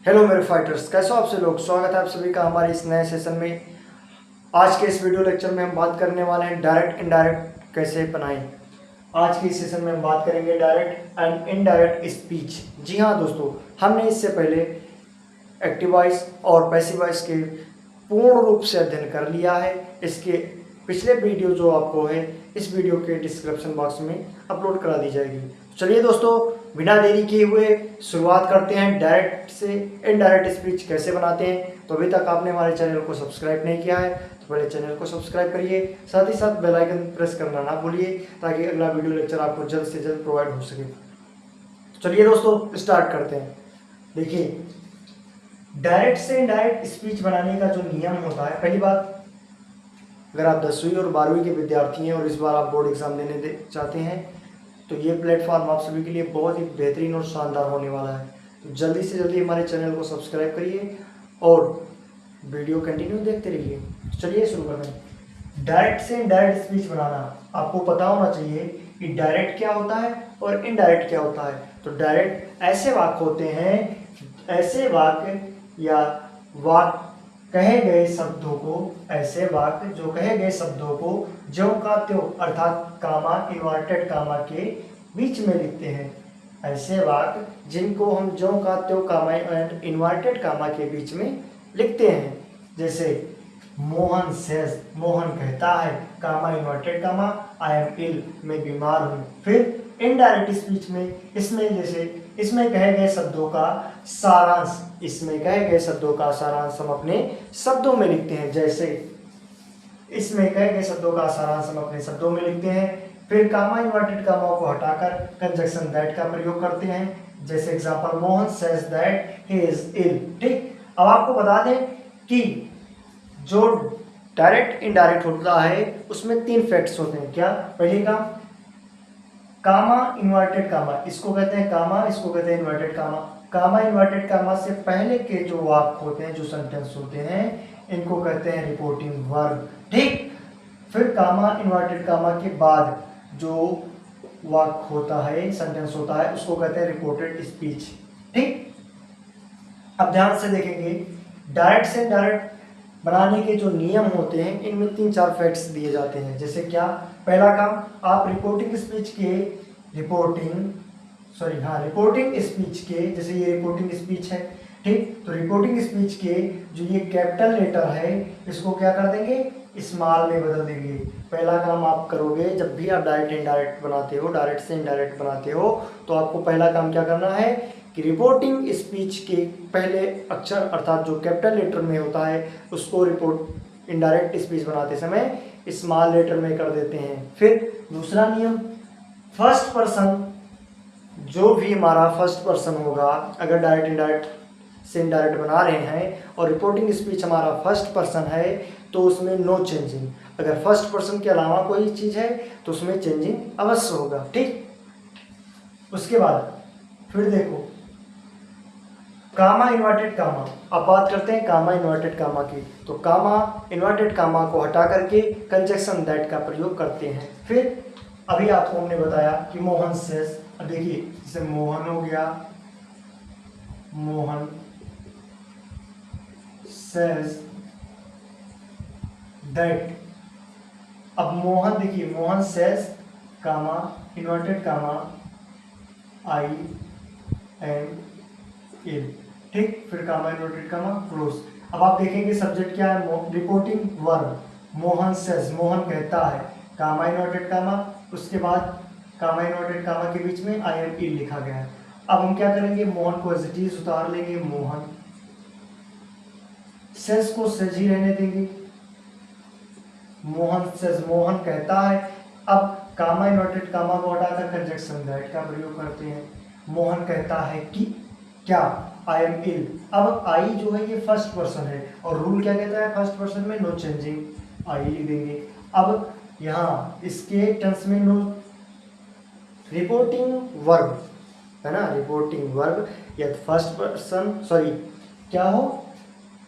Hello मेरे fighters, कैसे हो आप सभी लोग। स्वागत है आप सभी का हमारे इस नए सेशन में। आज के इस वीडियो लेक्चर में हम बात करने वाले हैं डायरेक्ट इनडायरेक्ट कैसे बनाएं। आज के इस सेशन में हम बात करेंगे डायरेक्ट एंड इनडायरेक्ट स्पीच। जी हाँ दोस्तों, हमने इससे पहले एक्टिव वॉइस और पैसिव वॉइस के पूर्ण रूप से अध्ययन कर लिया है। इसके पिछले वीडियो जो आपको है इस वीडियो के डिस्क्रिप्शन बॉक्स में अपलोड करा दी जाएगी। चलिए दोस्तों, बिना देरी किए हुए शुरुआत करते हैं। डायरेक्ट से इनडायरेक्ट स्पीच कैसे बनाते हैं। तो अभी तक आपने हमारे चैनल को सब्सक्राइब नहीं किया है तो पहले चैनल को सब्सक्राइब करिए, साथ ही साथ बेल आइकन प्रेस करना ना भूलिए ताकि अगला वीडियो लेक्चर आपको जल्द से जल्द प्रोवाइड हो सके। चलिए दोस्तों, स्टार्ट करते हैं। देखिए, डायरेक्ट से इनडायरेक्ट स्पीच बनाने का जो नियम होता है, पहली बात, अगर आप 10वीं और 12वीं के विद्यार्थी हैं और इस बार आप बोर्ड एग्जाम देने चाहते हैं तो ये प्लेटफॉर्म आप सभी के लिए बहुत ही बेहतरीन और शानदार होने वाला है। तो जल्दी से जल्दी हमारे चैनल को सब्सक्राइब करिए और वीडियो कंटिन्यू देखते रहिए। चलिए शुरू करते हैं। डायरेक्ट से इनडायरेक्ट स्पीच बनाना आपको पता होना चाहिए कि डायरेक्ट क्या होता है और इनडायरेक्ट क्या होता है। तो डायरेक्ट ऐसे वाक्य होते हैं, ऐसे वाक्य या वाक्य कहे गए शब्दों को, ऐसे वाक्य जो कहे गए शब्दों को ज्यों का त्यों अर्थात कामा इन्वर्टेड कामा के बीच में लिखते हैं। ऐसे वाक्य जिनको हम ज्यों का त्यों कामा एंड इन्वर्टेड कामा के बीच में लिखते हैं। जैसे मोहन सेज, मोहन कहता है, कामा इन्वर्टेड कामा, आई एम इल, मैं बीमार हूँ। फिर इनडायरेक्ट स्पीच में इसमें कहे गए शब्दों का सारांश, इसमें कहे गए शब्दों का सारांश हम अपने शब्दों में लिखते हैं। जैसे इसमें कहे गए शब्दों का सारांश हम अपने शब्दों में लिखते हैं। फिर कामा इन्वर्टेड कामा को हटाकर कंजक्शन दैट का प्रयोग करते हैं। जैसे example, Mohan says that he is ill. ठीक, अब आपको बता दें कि जो डायरेक्ट इनडायरेक्ट होता है उसमें 3 फैक्ट्स होते हैं। क्या? पहले काम, कामा इन्वर्टेड कामा, इसको कहते हैं कामा, इसको कहते हैं इन्वर्टेड कामा। कामा इन्वर्टेड कामा से पहले के जो वाक्य होते हैं, जो सेंटेंस होते हैं, इनको कहते हैं रिपोर्टिंग वर्ब। ठीक, फिर कामा इन्वर्टेड कामा के बाद जो वाक्य होता है, सेंटेंस होता है, उसको कहते हैं रिपोर्टेड स्पीच। ठीक, अब ध्यान से देखेंगे, डायरेक्ट से इनडायरेक्ट बनाने के जो नियम होते हैं इनमें 3-4 फैक्ट्स दिए जाते हैं। जैसे क्या? पहला काम, आप रिपोर्टिंग स्पीच के रिपोर्टिंग स्पीच के, जैसे ये रिपोर्टिंग स्पीच है, ठीक, तो रिपोर्टिंग स्पीच के जो ये कैपिटल लेटर है इसको क्या कर देंगे, स्मॉल में बदल देंगे। पहला काम आप करोगे जब भी आप डायरेक्ट इनडायरेक्ट बनाते हो, डायरेक्ट से इनडायरेक्ट बनाते हो, तो आपको पहला काम क्या करना है कि रिपोर्टिंग स्पीच के पहले अक्षर अर्थात जो कैपिटल लेटर में होता है उसको रिपोर्ट इनडायरेक्ट स्पीच बनाते समय स्मॉल लेटर में कर देते हैं। फिर दूसरा नियम, फर्स्ट पर्सन, जो भी हमारा फर्स्ट पर्सन होगा, अगर डायरेक्ट इनडायरेक्ट से इनडायरेक्ट बना रहे हैं और रिपोर्टिंग स्पीच हमारा फर्स्ट पर्सन है तो उसमें नो चेंजिंग। अगर फर्स्ट पर्सन के अलावा कोई चीज़ है तो उसमें चेंजिंग अवश्य होगा। ठीक, उसके बाद फिर देखो, कामा इन्वर्टेड कामा, अब बात करते हैं कामा इन्वर्टेड कामा की। तो कामा इन्वर्टेड कामा को हटा करके कंजक्शन दैट का प्रयोग करते हैं। फिर अभी आपको हमने बताया कि मोहन सेज, अब देखिए जैसे मोहन हो गया, मोहन सेज दैट। अब मोहन, देखिए Mohan says comma inverted comma I am ill. ठीक, फिर कामा इन्वर्टेड कामा क्लोज। अब आप देखेंगे सब्जेक्ट क्या है, reporting verb, Mohan says, Mohan कहता है, कामा इन्वर्टेड कामा, उसके बाद कामा इन्वर्टेड कामा के बीच में आई एम इल लिखा गया है। अब हम क्या करेंगे, मोहन को एज इट इज उतार लेंगे, मोहन सेज को सेज ही रहने देंगे, मोहन सेज, मोहन कहता है। अब कामा इन्वर्टेड कामा को हटाकर कंजक्शन दैट का प्रयोग करते हैं, मोहन कहता है कि क्या, आई एम इल। अब आई जो है ये फर्स्ट पर्सन है और रूल क्या कहता है, फर्स्ट पर्सन में नो चेंजिंग, आई लिख देंगे। अब यहाँ इसके टेंस में नो, रिपोर्टिंग वर्ब है ना, रिपोर्टिंग वर्ब या फर्स्ट पर्सन क्या हो,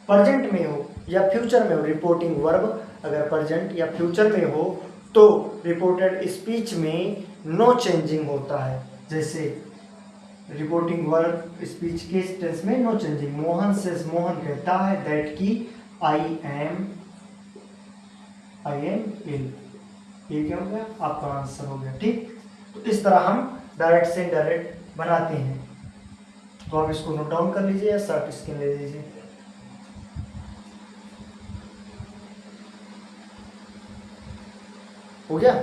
प्रेजेंट में हो या फ्यूचर में हो। रिपोर्टिंग वर्ब अगर प्रेजेंट या फ्यूचर में हो तो रिपोर्टेड स्पीच में नो चेंजिंग होता है। जैसे रिपोर्टिंग वर्ब स्पीच के टेंस में no changing. Mohan says, Mohan कहता है दैट की आई एम इल। ये क्या हो गया, आपका आंसर हो गया। ठीक, तो इस तरह हम डायरेक्ट से इनडायरेक्ट बनाते हैं। तो आप इसको नोट डाउन कर लीजिए या शॉर्ट स्क्रीन ले लीजिए। हो गया।